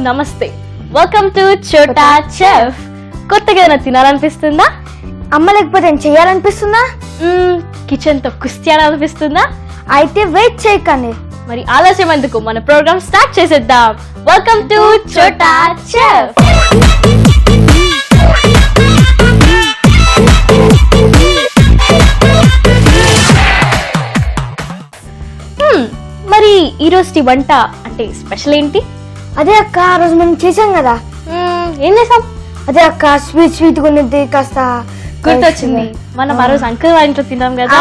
నమస్తే, welcome to చోటా chef. కొత్తగా ఏమైనా తినాలనిపిస్తుందా? అమ్మ లేకపోతే ఏం చేయాలనిపిస్తుందా? కిచెన్ తో కుస్తీ అనిపిస్తుందా? అయితే వెయిట్ చేయకండి, మరి ఆలస్యం ఎందుకు, మన ప్రోగ్రామ్ స్టార్ట్ చేసేద్దాం. వెల్కమ్ టు చోటా చెఫ్. మరి ఈరోజు వంట అంటే స్పెషల్ ఏంటి? అదే అక్క, ఆ రోజు మనం చేసాం కదా. ఏం చేసాం? అదే అక్క, స్వీట్ ఉన్నది కాస్త గుర్తొచ్చింది. మనం ఆ రోజు అంకుల్ వాళ్ళ ఇంట్లో తిన్నాం కదా.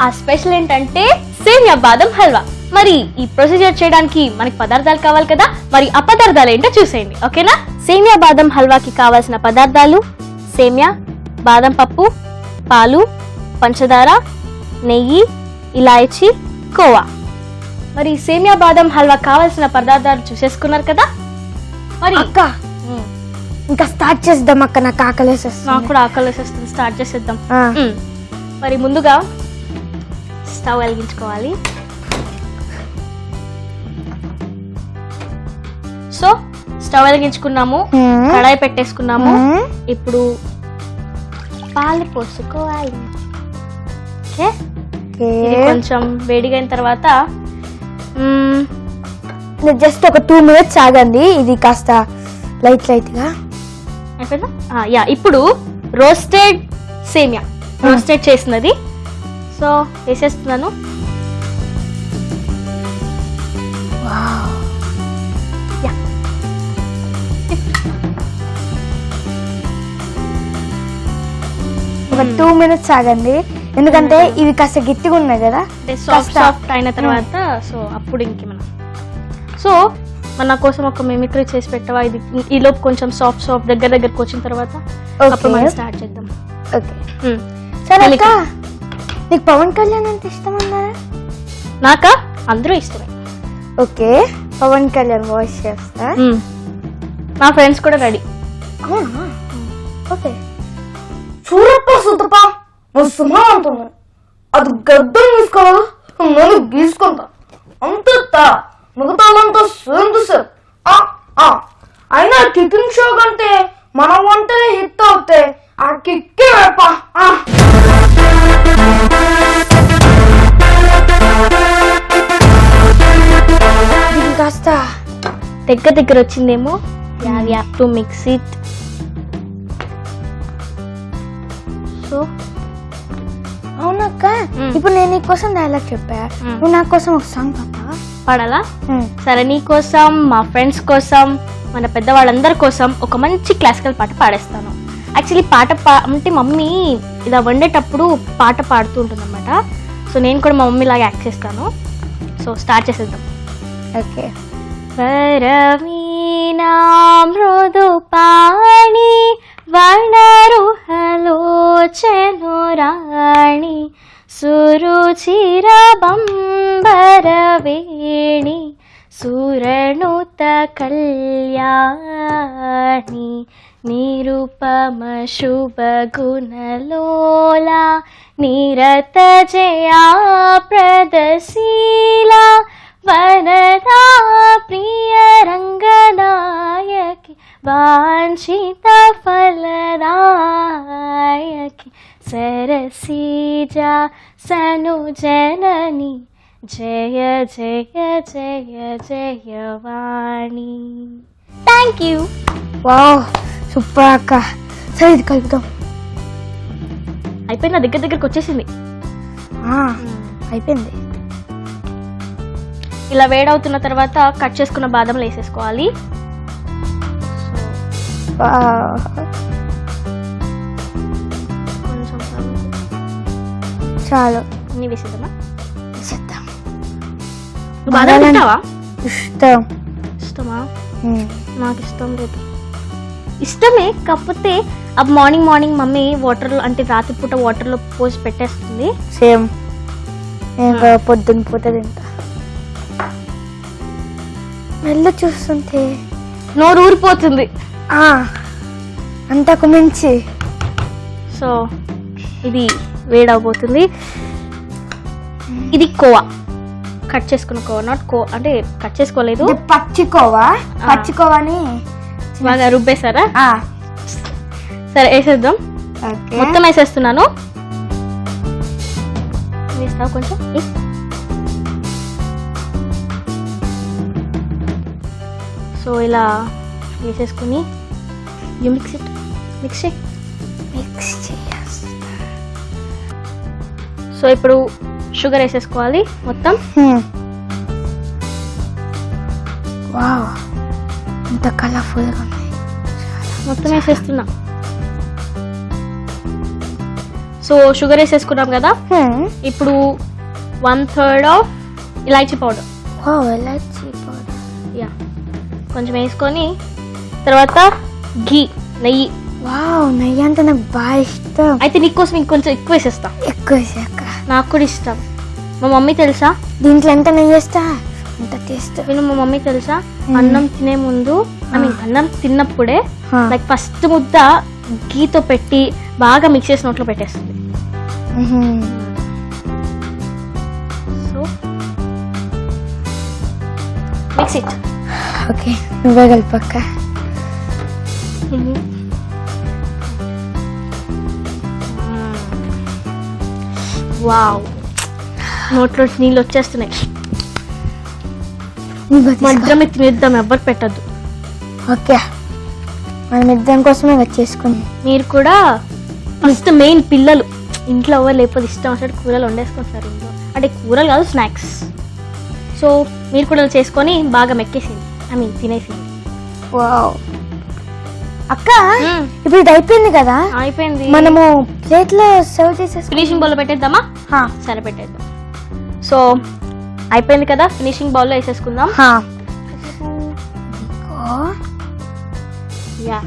ఆ స్పెషల్ ఏంటంటే సేమియా బాదం హల్వా. మరి ఈ ప్రొసీజర్ చేయడానికి మనకి పదార్థాలు కావాలి కదా, మరి ఆ పదార్థాలు ఏంటో చూసేయండి, ఓకేనా? సేమియా బాదం హల్వాకి కావాల్సిన పదార్థాలు: సేమియా, బాదం పప్పు, పాలు, పంచదార, నెయ్యి, ఇలాయచీ, కోవా. మరి సేమియా బాదం హల్వా కావాల్సిన పదార్థాలు చూసేసుకున్నారు కదా. మరి అక్క ఇంకా స్టార్ట్ చేద్దాం అక్క, నాకు ఆకలేసేస్తుంది. నాకు కూడా ఆకలేసేస్తుంది, స్టార్ట్ చేసేద్దాం. మరి ముందుగా స్టవ్ వెలిగించుకోవాలి. సో స్టవ్ వెలిగించుకున్నాము, కడాయి పెట్టేసుకున్నాము. ఇప్పుడు పాలు పోసుకోవాలి. కొంచెం వేడిగైన తర్వాత జస్ట్ ఒక 2 minutes ఆగండి, ఇది కాస్త లైట్ గా అయిపోయిందా? యా, ఇప్పుడు రోస్టెడ్ సేమియా, రోస్టెడ్ చేసినది. సో వేసేస్తున్నాను. ఒక 2 minutes ఆగండి, ఎందుకంటే ఇవి కాస్త గట్టిగా ఉన్నాయి కదా. సాఫ్ట్ అయిన తర్వాత సో అప్పుడు ఇంకేమన్నా. సో మన కోసం ఒక మిమిక్రీ చేసి పెట్టవా? ఇది ఈ లోపు కొంచెం సాఫ్ట్ దగ్గరకు వచ్చిన తర్వాత అప్పుడు మనం స్టార్ట్ చేద్దాం. ఓకే సరే అక్క, నీకు పవన్ కళ్యాణ్ అంటే ఇష్టం అన్నారా? నాకా? అందరూ ఇష్టమే. ఓకే, పవన్ కళ్యాణ్ వాయిస్ చేస్తా. నా ఫ్రెండ్స్ కూడా రెడీ. ఓకే. చూడప్ప సుతపా, నువ్వు సింహంటున్నా, అది గద్దం తీసుకోవాలి, నేను గీసుకుంటా అంత మిగతాలంతా సేమ్ సార్. అయినా కికింగ్ షో కంటే మన వంటనే హిట్ అవుతాయి, ఆ కిక్కే వేపా. కాస్త దగ్గర వచ్చిందేమో. We have to mix it. So అవునక్క, ఇప్పుడు నేను నీకోసం డైలాగ్ చెప్పా, నువ్వు నా కోసం ఒక సాంగ్ పాడాలా? సరే, నీ కోసం, మా ఫ్రెండ్స్ కోసం, మన పెద్దవాళ్ళందరి కోసం ఒక మంచి క్లాసికల్ పాట పాడేస్తాను. యాక్చువల్లీ అంటే మమ్మీ ఇలా వండేటప్పుడు పాట పాడుతూ ఉంటుంది అనమాట. సో నేను కూడా మా మమ్మీ లాగా యాక్ట్ చేస్తాను. సో స్టార్ట్ చేసేద్దాం. ఓకే. పరమీనా మృదు పాణి వనరుహలోచనురాణి సురుచిర బంబరవేణి సురణుత కళ్యాణి నిరుపమ శుభ గుణలోలా నిరత జయా ప్రదశీలా వనదా ప్రియ రంగనాయకి వాంఛిత ఫలదాయకి సరసీజా సను జనని జయ జయ జయ జయవాణి. Thank you. వావ్, సూపర్ అక్క. సరే, ఇది కలుపుతాం. అయిపోయింది, దగ్గరకు వచ్చేసింది. అయిపోయింది. ఇలా వేడవుతున్న తర్వాత కట్ చేసుకున్న బాదంలు వేసేసుకోవాలి. కొంచెం చాలు, అన్ని వేసేద్దామా? వేసేద్దాం. బాదం తింటావా? ఇష్టమా? నాకు ఇష్టం లేదు. ఇష్టమే, కాకపోతే అప్పుడు మార్నింగ్ మమ్మీ వాటర్లో, అంటే రాత్రిపూట వాటర్లో పోసి పెట్టేస్తుంది. సేమ్, నేను పొద్దున్న పూట తింటా. మెల్ల చూస్తుంటే నోరు ఊరిపోతుంది. అంతకు మించి. సో ఇది వేడవబోతుంది. ఇది కోవా. కట్ చేసుకున్న కోవా, నాట్ అంటే కట్ చేసుకోలేదు, ఇది పచ్చికోవాని బాగా రుబ్బేసారా? ఆ, సరే వేసేద్దాం. ఓకే. మొత్తం వేసేస్తున్నాను. వేస్తావు కొంచెం. సో ఇలా వేసేసుకుని యూ మిక్స్ మిక్స్ సో ఇప్పుడు షుగర్ వేసేసుకోవాలి మొత్తం. వావ్, ఇంత కలర్ఫుల్గా ఉంది. మొత్తం వేసేస్తున్నా. సో షుగర్ వేసేసుకున్నాం కదా, ఇప్పుడు 1/3 of elaichi powder. Wow, elaichi powder. Yeah, కొంచెం వేసుకొని తర్వాత నెయ్యి. వావ్, నెయ్యి అంటే నాకు బాగా ఇష్టం. అయితే నీకోసం ఇంకొంచెం ఎక్కువ వేసేస్తా. ఎక్కువ వేసాక నాకు కూడా ఇష్టం. మా మమ్మీ తెలుసా, దీంట్లో ఎంత నెయ్యి వేస్తా అంత టేస్ట్. నేను మా మమ్మీ తెలుసా, అన్నం తినే ముందు అన్నం తిన్నప్పుడే లైక్ ఫస్ట్ ముద్ద గీతో పెట్టి బాగా మిక్స్ చేసి నోట్లో పెట్టేస్తుంది. So mix it. ఓకే, నువ్వే కలిపక్క. వావ్, నోట్లో నీళ్ళు వచ్చేస్తున్నాయి. మధ్య తినేద్దాం, ఎవ్వరు పెట్టద్దు. ఓకే, మనం ఇద్దరం కోసమే వచ్చేసుకుని. మీరు కూడా ఫస్ట్ మెయిన్ పిల్లలు ఇంట్లో ఎవరు లేకపోతే ఇష్టం వచ్చినట్టు కూరలు వండేసుకుంటారు ఇంట్లో, అంటే కూరలు కాదు స్నాక్స్. సో మీరు కూడా చేసుకొని బాగా మెక్కేసింది, తినేసింది. వావ్ అక్క, ఇప్పుడు ఇది అయిపోయింది కదా, అయిపోయింది. మనము ప్లేట్ లో సర్వ్ చేసేసి ఫినిషింగ్ బౌల్ లో పెట్టేద్దామా? సరే పెట్టేద్దాం. సో అయిపోయింది కదా, ఫినిషింగ్ బౌల్ లో వేసేసుకుందాం. యా,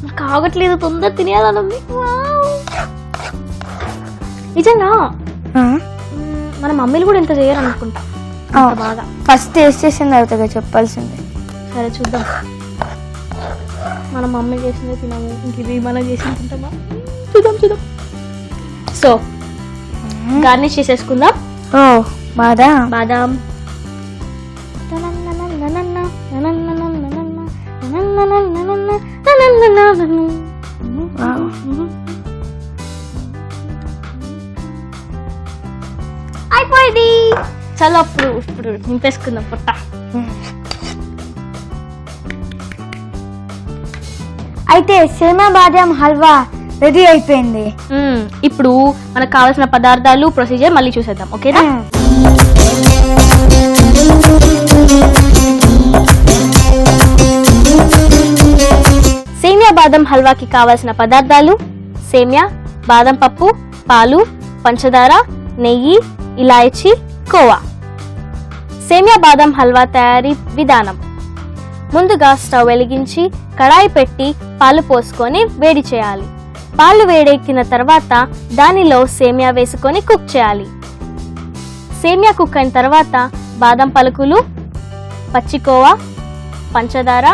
నాకు ఆగట్లేదు, తొందర తినేయాలని. నిజంగా మన మమ్మీలు కూడా ఇంత చేయాలనుకుంటా బాగా. ఫస్ట్ టేస్ట్ చేసింది అవుతుంది చెప్పాల్సింది. సరే చూద్దాం, మన మమ్మీ చేసిందే తినము, ఇంక ఇది మనం చేసింది తింటామా? చూద్దాం. సో గార్నిష్ చేసేసుకుందాం. బాదాం అయిపోయింది. చాలా ఇప్పుడు నింపేసుకుందాం పొట్ట. అయితే సేమియా బాదాం హల్వా రెడీ అయిపోయింది. ఇప్పుడు మనకు కావాల్సిన పదార్థాలు, ప్రొసీజర్ మళ్ళీ చూసేద్దాం. ఓకేనా? సేమియా బాదం హల్వాకి కావాల్సిన పదార్థాలు: సేమియా, బాదం పప్పు, పాలు, పంచదార, నెయ్యి, ఇలాయచీ, కోవా. సేమియా బాదం హల్వా తయారీ విధానం: ముందుగా స్టవ్ వెలిగించి కడాయి పెట్టి పాలు పోసుకొని వేడి చేయాలి. పాలు వేడెక్కిన తర్వాత దానిలో సేమియా వేసుకొని కుక్ చేయాలి. సేమియా కుక్ అయిన తర్వాత బాదం పలుకులు, పచ్చికోవా, పంచదార,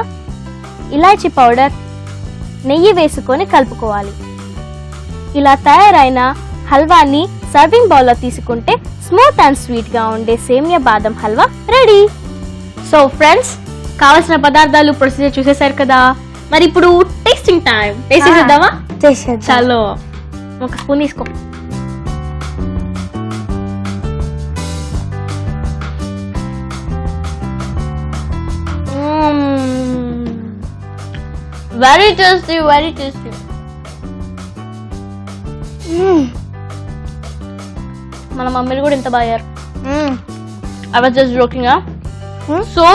ఇలాచీ పౌడర్, నెయ్యి వేసుకొని కలుపుకోవాలి. ఇలా తయారైన హల్వాని సర్వింగ్ బౌల్లో తీసుకుంటే స్మూత్ అండ్ స్వీట్ గా ఉండే సేమియా బాదం హల్వా రెడీ. సో ఫ్రెండ్స్, కావాల్సిన పదార్థాలు, ప్రొసీజర్ చూసేశారు కదా. మరి ఇప్పుడు టేస్టింగ్ టైం. టేస్ట్ చేద్దామా? చాలు, ఒక స్పూన్ తీసుకో. Very tasty, very tasty. మన మమ్మీలు కూడా ఇంత బాగారు. I was just joking. So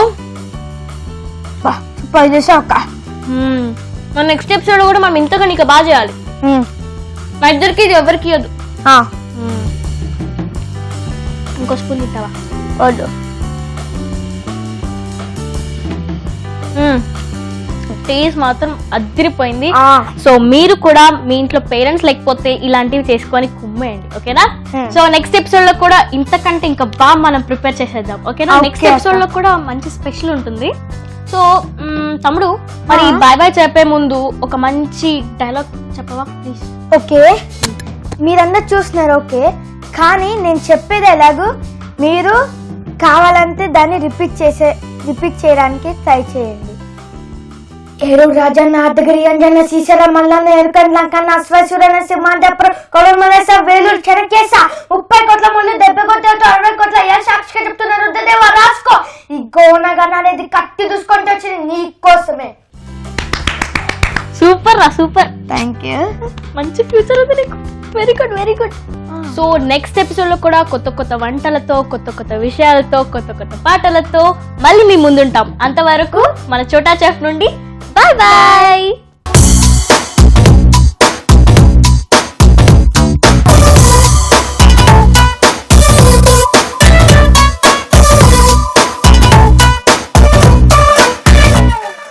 super చేసావు అక్క. మన నెక్స్ట్ ఎపిసోడ్ కూడా మనం ఇంతగా నీకు బాగా చేయాలి. మా ఇద్దరికి ఇది ఎవరికి ఇవ్వదు. ఇంకో స్పూన్ తింటావా? వద్దు. టేస్ట్ మాత్రం అదిరిపోయింది. సో మీరు కూడా మీ ఇంట్లో పేరెంట్స్ లేకపోతే ఇలాంటివి చేసుకొని కుమ్మేయండి. ఓకేనా? సో నెక్స్ట్ ఎపిసోడ్ లో కూడా ఇంతకంటే ఇంకా బాగా మనం ప్రిపేర్ చేసేద్దాం. ఓకేనా? నెక్స్ట్ ఎపిసోడ్ లో కూడా మంచి స్పెషల్ ఉంటుంది. సో తమ్ముడు, మరి బాయ్ బాయ్ చెప్పే ముందు ఒక మంచి డైలాగ్ చెప్పవా ప్లీజ్? ఓకే, మీరందరూ చూస్తున్నారు ఓకే, కానీ నేను చెప్పేది ఎలాగో మీరు కావాలంటే దాన్ని రిపీట్ చేయడానికి ట్రై చేయండి. ఏడు రాజన్న అర్ధగిరి అంజన శ్రీశైల మల్లన్న ఎరుకన్ లంకన్న అశ్వశూరన సింహాంతపుర కొలమలస వేలూరు చెనకేస 30 కోట్ల ముందు 70 కోట్ల 60 కోట్ల సాక్షిగా చెప్తున్న రుద్రదేవ రాసుకో. ఈ గోనగన్ అనేది కత్తి దూసుకుంటూ వచ్చింది నీ కోసమే. సూపర్ రా, సూపర్. Thank you. మంచి ఫ్యూచర్ ఉంది నీకు. Very good, very good. So next episode లో కూడా కొత్త కొత్త వంటలతో, కొత్త కొత్త విషయాలతో, కొత్త కొత్త పాటలతో మళ్ళీ మీ ముందుంటాం. అంతవరకు మన చోటా చెఫ్ నుండి బాయ్ బాయ్.